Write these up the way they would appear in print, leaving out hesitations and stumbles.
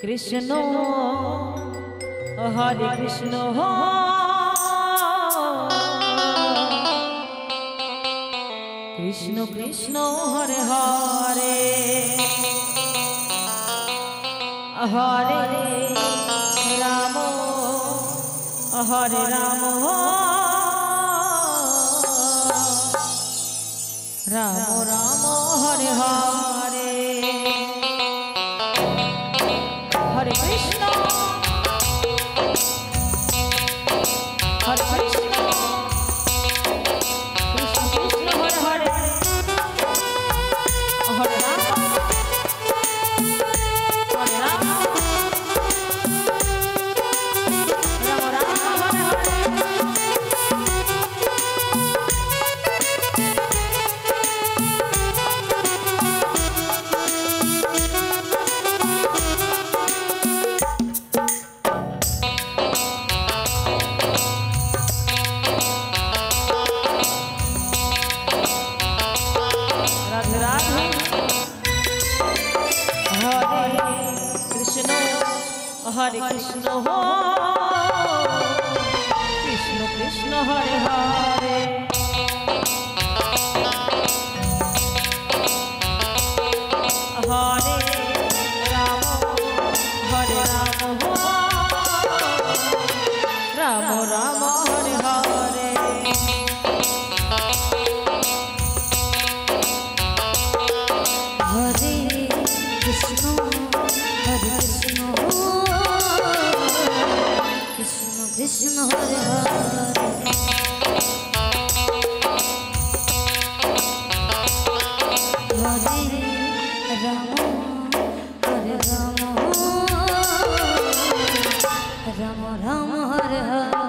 कृष्ण हरे कृष्ण कृष्ण कृष्ण हरे हरे हरे राम हरे राम राम राम हरे हरे हरे कृष्ण हरे कृष्ण कृष्ण कृष्ण हरे हरे हरे राम हरे राम राम राम हरे हरे हरे कृष्ण हो कृष्ण कृष्ण हरे हरे हरे राम हो राम राम हरे हरे हरे कृष्ण कृष्ण कृष्ण हरे हरे हरे राम राम राम हरे हरे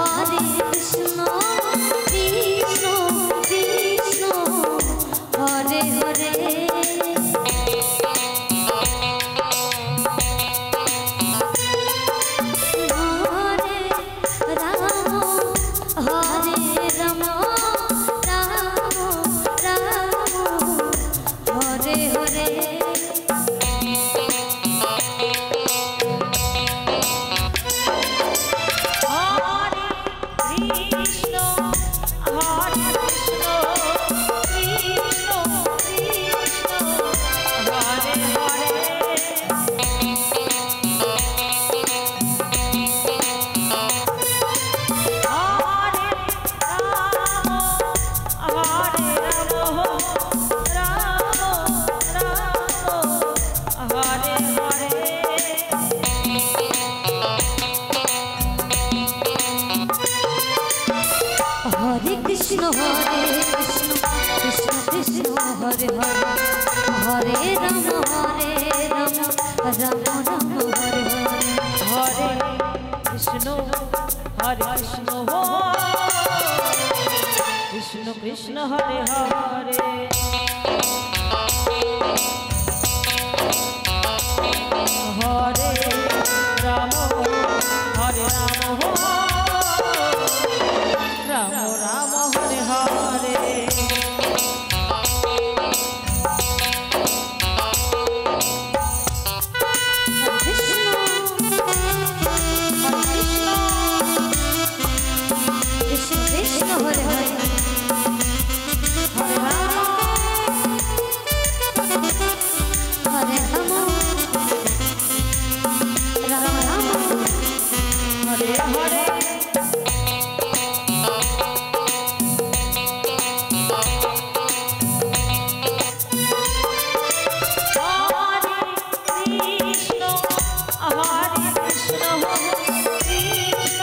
हरे कृष्ण कृष्ण हरे हरे हरे राम हरे राम राम राम हरे हरे हरे कृष्ण कृष्ण कृष्ण हरे हरे हरे राम राम राम हरे हरे हरे कृष्ण हो कृष्ण कृष्ण हरे हरे हरे राम हो राम राम हरे हरे हरे हरे हरे राम हरे राम राम राम हरे हरे हरे कृष्ण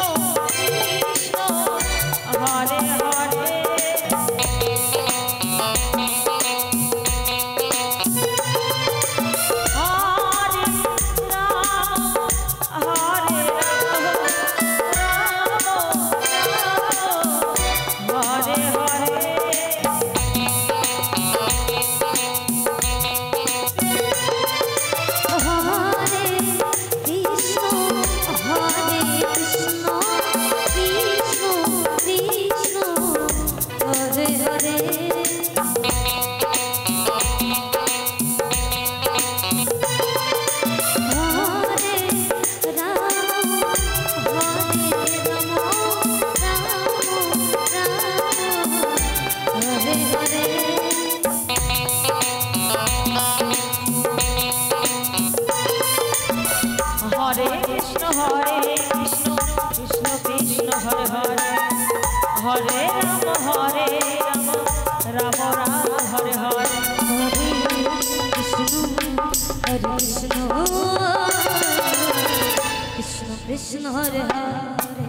কৃষ্ণ কৃষ্ণ কৃষ্ণ হরে হরে